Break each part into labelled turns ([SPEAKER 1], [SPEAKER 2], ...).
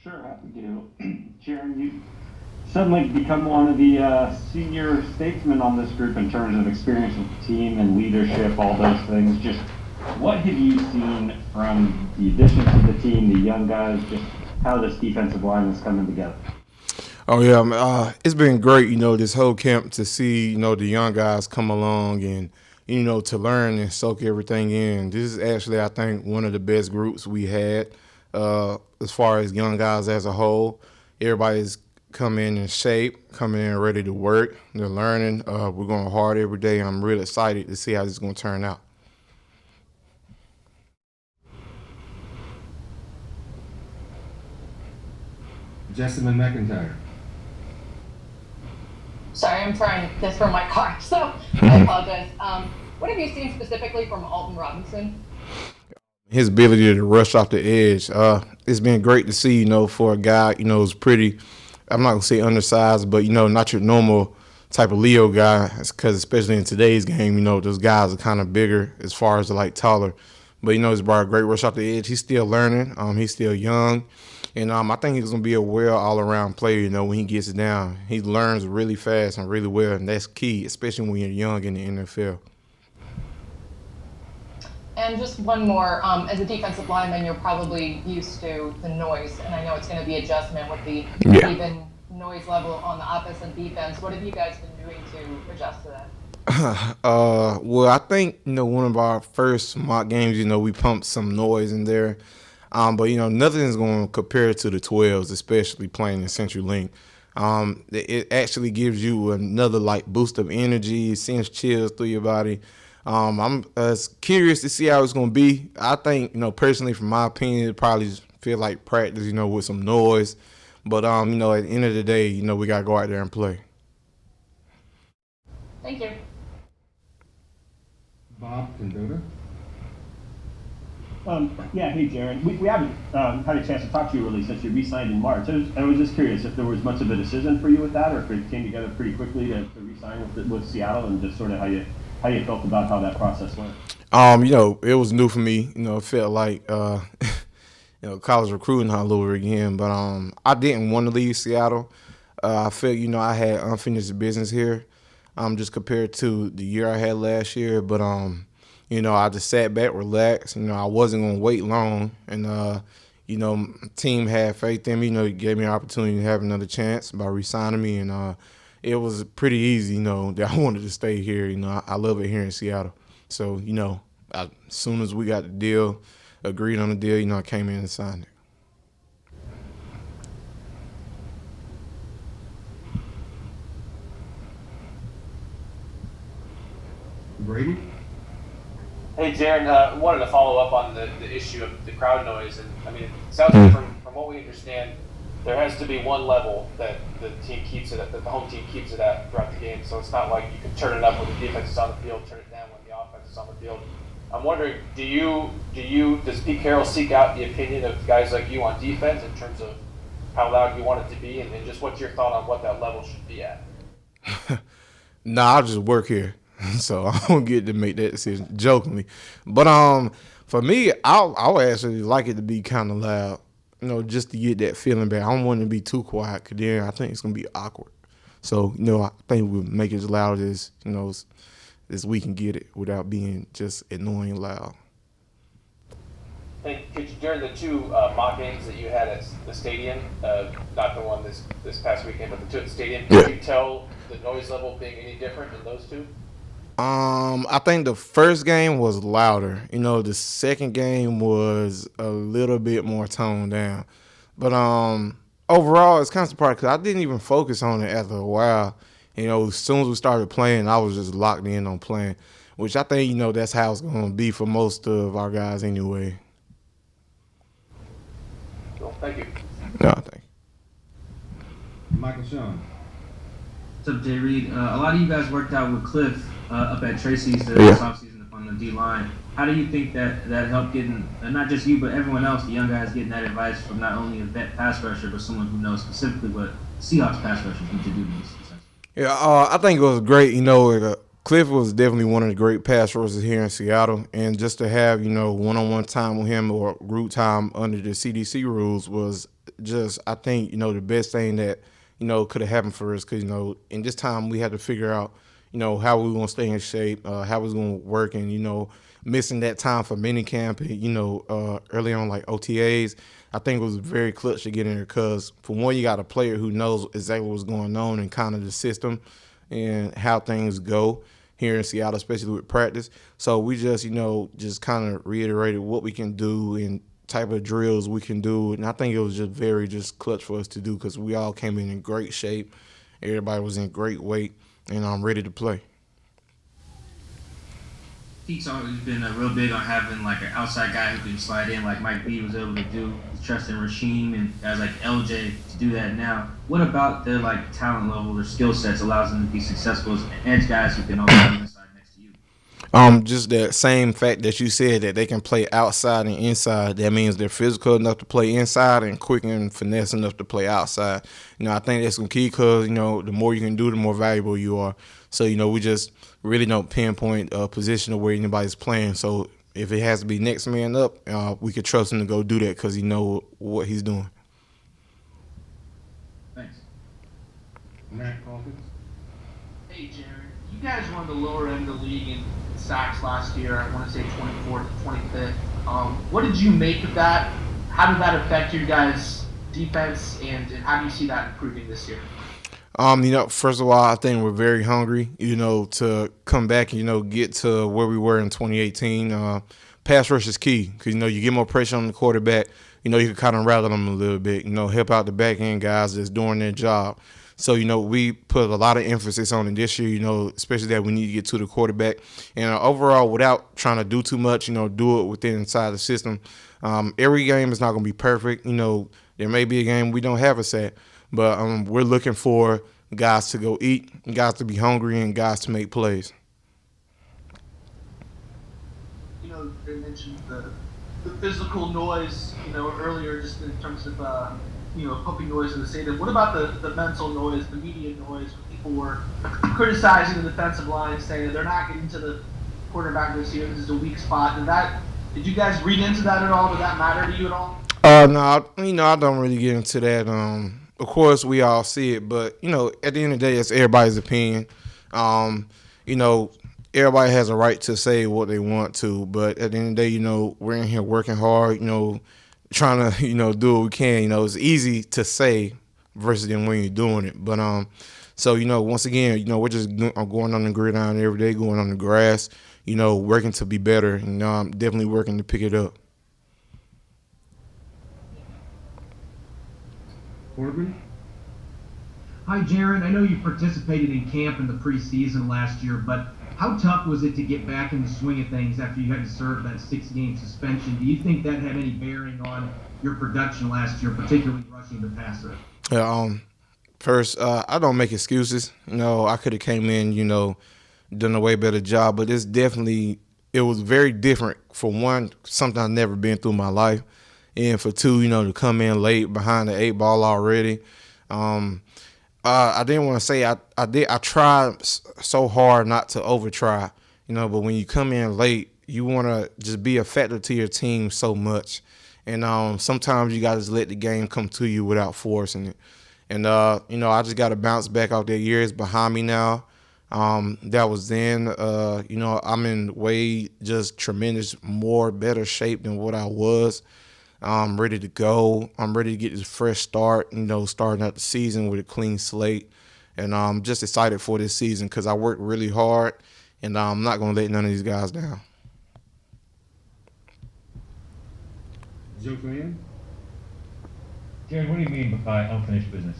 [SPEAKER 1] Sure, happy to. Jarran, you suddenly become one of the senior statesmen on this group in terms of experience with the team and leadership, all those things. Just what have you seen from the additions to the team, the young guys, just how this defensive line is coming together?
[SPEAKER 2] Oh yeah, it's been great, this whole camp to see, the young guys come along and, to learn and soak everything in. This is actually, I think, one of the best groups we had as far as young guys as a whole. Everybody's coming in shape, coming in ready to work. They're learning. We're going hard every day. I'm really excited to see how this is going to turn out.
[SPEAKER 3] Jessamine McIntyre.
[SPEAKER 4] Sorry, I'm trying this from my car, so I apologize. What have you seen specifically from Alton Robinson?
[SPEAKER 2] His ability to rush off the edge. It's been great to see, for a guy, who's pretty, I'm not going to say undersized, but, not your normal type of Leo guy, because especially in today's game, those guys are kind of bigger as far as like taller. But, he's brought a great rush off the edge. He's still learning. He's still young. And I think he's going to be a well all-around player, when he gets down. He learns really fast and really well, and that's key, especially when you're young in the NFL.
[SPEAKER 4] And just one more, as a defensive lineman, you're probably used to the noise, and I know it's going to be adjustment with the even noise level on the offense and defense. What have you guys been doing to adjust to that?
[SPEAKER 2] Well, I think, one of our first mock games, we pumped some noise in there. But, nothing's going to compare to the 12s, especially playing in Central Link. It actually gives you another, boost of energy. It sends chills through your body. I'm curious to see how it's going to be. I think, personally, from my opinion, it probably just feel like practice, with some noise. But, at the end of the day, we got to go out there and play.
[SPEAKER 4] Thank you.
[SPEAKER 3] Bob Condotta.
[SPEAKER 1] Yeah, hey Jarran. We haven't had a chance to talk to you really since you re-signed in March. I was just curious if there was much of a decision for you with that, or if it came together pretty quickly to re-sign with Seattle, and just sort of how you felt about how that process went.
[SPEAKER 2] It was new for me. It felt like college recruiting all over again. But I didn't want to leave Seattle. I felt I had unfinished business here, just compared to the year I had last year. But I just sat back, relaxed. I wasn't going to wait long. And, team had faith in me. It gave me an opportunity to have another chance by re-signing me. And it was pretty easy, that I wanted to stay here. I love it here in Seattle. So, as soon as we got the deal, agreed on the deal, I came in and signed it.
[SPEAKER 3] Brady.
[SPEAKER 5] Hey, Jarran, wanted to follow up on the issue of the crowd noise. And I mean, it sounds like from what we understand, there has to be one level that the team keeps it at, that the home team keeps it at throughout the game. So it's not like you can turn it up when the defense is on the field, turn it down when the offense is on the field. I'm wondering, does Pete Carroll seek out the opinion of guys like you on defense in terms of how loud you want it to be, and just what's your thought on what that level should be at?
[SPEAKER 2] Nah, I just work here. So I don't get to make that decision, jokingly. But for me, I would actually like it to be kind of loud, just to get that feeling back. I don't want it to be too quiet, because then I think it's going to be awkward. So, I think we'll make it as loud as we can get it without being just annoying loud.
[SPEAKER 5] Hey, could you, during the two mock games that you had at the stadium, not the one this past weekend, but the two at the stadium, could you tell the noise level being any different in those two?
[SPEAKER 2] I think the first game was louder. The second game was a little bit more toned down. But overall, it's kind of surprising because I didn't even focus on it after a while. As soon as we started playing, I was just locked in on playing, which I think, that's how it's going to be for most of our guys anyway.
[SPEAKER 5] Cool. Thank you.
[SPEAKER 2] No, thank you.
[SPEAKER 3] Michael Sean.
[SPEAKER 6] What's up, Jay Reed? A lot of you guys worked out with Cliff up at Tracy's this offseason on the D-line. How do you think that helped getting, not just you, but everyone else, the young guys, getting that advice from not only a vet pass rusher, but someone who knows specifically what Seahawks pass rushers need to do in this season?
[SPEAKER 2] Yeah, I think it was great. Cliff was definitely one of the great pass rushers here in Seattle, and just to have, one-on-one time with him or group time under the CDC rules was just I think the best thing that could have happened for us, because in this time we had to figure out how we were gonna stay in shape, how we was gonna work, and missing that time for mini camp, and early on like OTAs. I think it was very clutch to get in there because, for one, you got a player who knows exactly what's going on and kind of the system and how things go here in Seattle, especially with practice. So we just, just kind of reiterated what we can do and type of drills we can do. And I think it was just very just clutch for us to do because we all came in great shape. Everybody was in great weight, and I'm ready to play.
[SPEAKER 6] Pete's always been real big on having like an outside guy who can slide in, like Mike B was able to do. He's trusting Rasheem and guys like LJ to do that now. What about their like talent level, their skill sets allows them to be successful as edge guys who can also be inside next to you?
[SPEAKER 2] Just that same fact that you said that they can play outside and inside. That means they're physical enough to play inside and quick and finesse enough to play outside. I think that's some key because the more you can do, the more valuable you are. So we just really don't pinpoint a position of where anybody's playing. So if it has to be next man up, we could trust him to go do that because he knows what he's doing.
[SPEAKER 6] Thanks.
[SPEAKER 3] Matt Calkins.
[SPEAKER 7] Hey, Jarran. You guys were on the lower end of the league in sacks last year. I want to say 24th, 25th. What did you make of that? How did that affect your guys' defense, and how do you see that improving this year?
[SPEAKER 2] First of all, I think we're very hungry, to come back and, get to where we were in 2018. Pass rush is key because, you get more pressure on the quarterback. You can kind of rattle them a little bit, help out the back end guys that's doing their job. So, we put a lot of emphasis on it this year, especially that we need to get to the quarterback. And overall, without trying to do too much, do it within inside the system. Every game is not going to be perfect. There may be a game we don't have a sack. But we're looking for guys to go eat, guys to be hungry, and guys to make plays.
[SPEAKER 7] They mentioned the physical noise, earlier just in terms of, pumping noise in the stadium. What about the mental noise, the media noise? People were criticizing the defensive line, saying that they're not getting to the quarterback this year. This is a weak spot. Did you guys read into that at all? Did that matter to you at all?
[SPEAKER 2] No, I don't really get into that. Of course, we all see it, but, at the end of the day, it's everybody's opinion. Everybody has a right to say what they want to, but at the end of the day, we're in here working hard, trying to, do what we can. It's easy to say versus then when you're doing it. But, so, once again, we're just going on the gridiron every day, going on the grass, working to be better. I'm definitely working to pick it up.
[SPEAKER 3] Corbin.
[SPEAKER 8] Hi, Jarran. I know you participated in camp in the preseason last year, but how tough was it to get back in the swing of things after you had to serve that 6-game suspension? Do you think that had any bearing on your production last year, particularly rushing the passer?
[SPEAKER 2] First, I don't make excuses. I could have came in, done a way better job, but it was very different. For one, something I've never been through in my life. And for two, to come in late behind the 8-ball already. I didn't want to say I tried so hard not to over try, but when you come in late, you want to just be a factor to your team so much. And sometimes you got to just let the game come to you without forcing it. And, I just got to bounce back off that year. It's behind me now. That was then. I'm in way just tremendous, better shape than what I was. I'm ready to go. I'm ready to get this fresh start, starting out the season with a clean slate. And I'm just excited for this season because I worked really hard, and I'm not going to let none of these guys down.
[SPEAKER 3] Joe Flynn.
[SPEAKER 9] Jarran, what do you mean by unfinished business?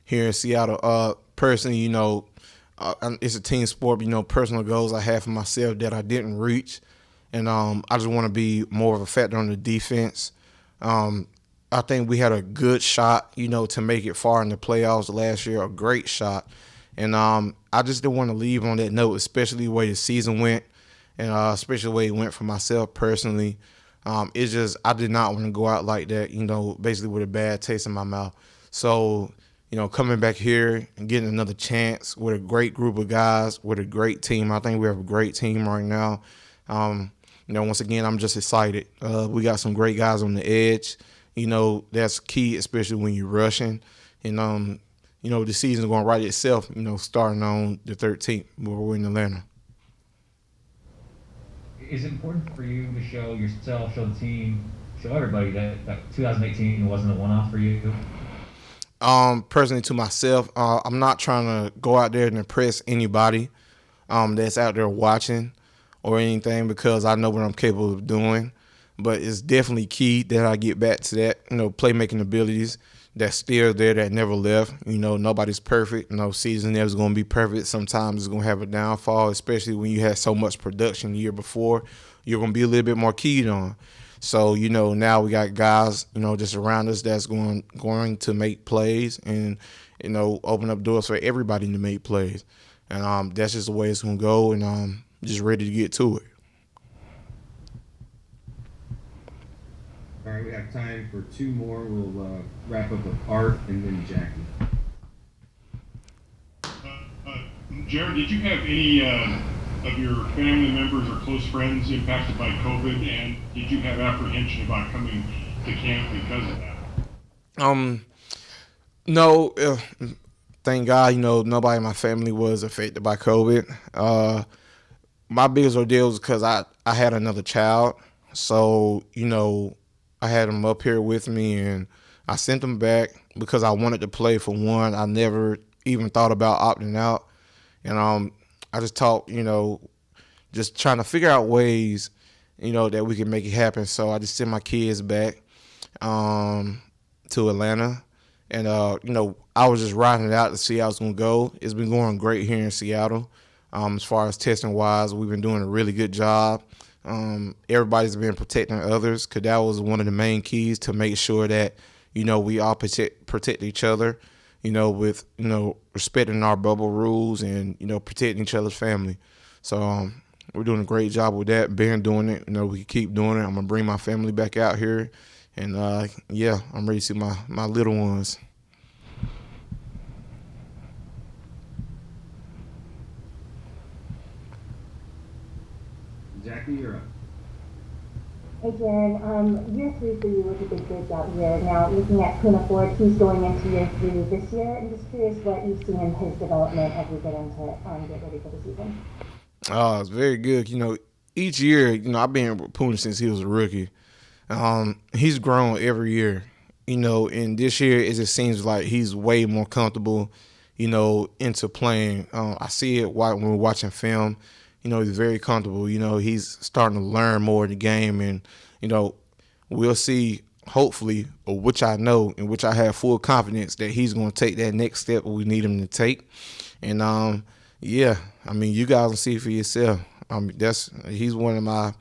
[SPEAKER 2] Here in Seattle, personally, it's a team sport. Personal goals I had for myself that I didn't reach. And I just want to be more of a factor on the defense. I think we had a good shot, to make it far in the playoffs last year, a great shot. And I just didn't want to leave on that note, especially the way the season went and especially the way it went for myself personally. It's just I did not want to go out like that, basically with a bad taste in my mouth. So, coming back here and getting another chance with a great group of guys, with a great team. I think we have a great team right now. Once again, I'm just excited. We got some great guys on the edge. that's key, especially when you're rushing. And, the season's going to write itself, starting on the 13th where we're in Atlanta.
[SPEAKER 9] Is it important for you to show yourself, show the team, show everybody that 2018 wasn't a one-off for you?
[SPEAKER 2] Personally, to myself, I'm not trying to go out there and impress anybody that's out there watching or anything, because I know what I'm capable of doing. But it's definitely key that I get back to that, playmaking abilities that's still there, that never left. Nobody's perfect. No season never's going to be perfect. Sometimes it's going to have a downfall, especially when you had so much production the year before. You're going to be a little bit more keyed on. So, now we got guys, just around us that's going to make plays and, open up doors for everybody to make plays. And that's just the way it's going to go, and I'm just ready to get to it.
[SPEAKER 3] All right, we have time for two more. We'll wrap up with Art and then Jackie.
[SPEAKER 10] Jarran, did you have any of your family members or close friends impacted by COVID, and did you have apprehension about coming to camp because of that?
[SPEAKER 2] No, thank God, nobody in my family was affected by COVID. My biggest ordeal was because I had another child. So, I had him up here with me, and I sent him back because I wanted to play for one. I never even thought about opting out. And I just talked, just trying to figure out ways, that we can make it happen. So I just sent my kids back to Atlanta. And, I was just riding it out to see how it's going to go. It's been going great here in Seattle. As far as testing-wise, we've been doing a really good job. Everybody's been protecting others, because that was one of the main keys to make sure that, we all protect each other, with, respecting our bubble rules and, protecting each other's family. So we're doing a great job with that. Been doing it. We can keep doing it. I'm going to bring my family back out here. And, I'm ready to see my little ones.
[SPEAKER 3] Jackie, you're up.
[SPEAKER 11] Hey Jarran, year 3 for you was a big break out year. Now looking at Puna Ford, he's going into year 3 this year. I'm just curious what you've seen in his development as we get ready for the season.
[SPEAKER 2] It's very good. Each year, I've been with Puna since he was a rookie. He's grown every year. And this year it just seems like he's way more comfortable, into playing. I see it when we're watching film. He's very comfortable. He's starting to learn more of the game. And, we'll see, hopefully, or which I know and which I have full confidence that he's going to take that next step we need him to take. And, you guys will see for yourself. He's one of my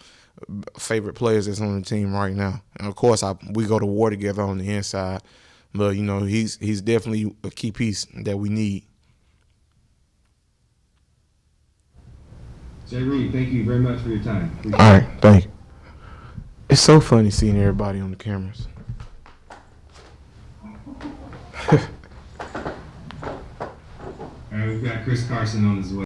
[SPEAKER 2] favorite players that's on the team right now. And, of course, we go to war together on the inside. But, he's definitely a key piece that we need.
[SPEAKER 3] Jay Reed, thank you very much for your time.
[SPEAKER 2] All right, thank you. It's so funny seeing everybody on the cameras.
[SPEAKER 3] All right, we've got Chris Carson on as well.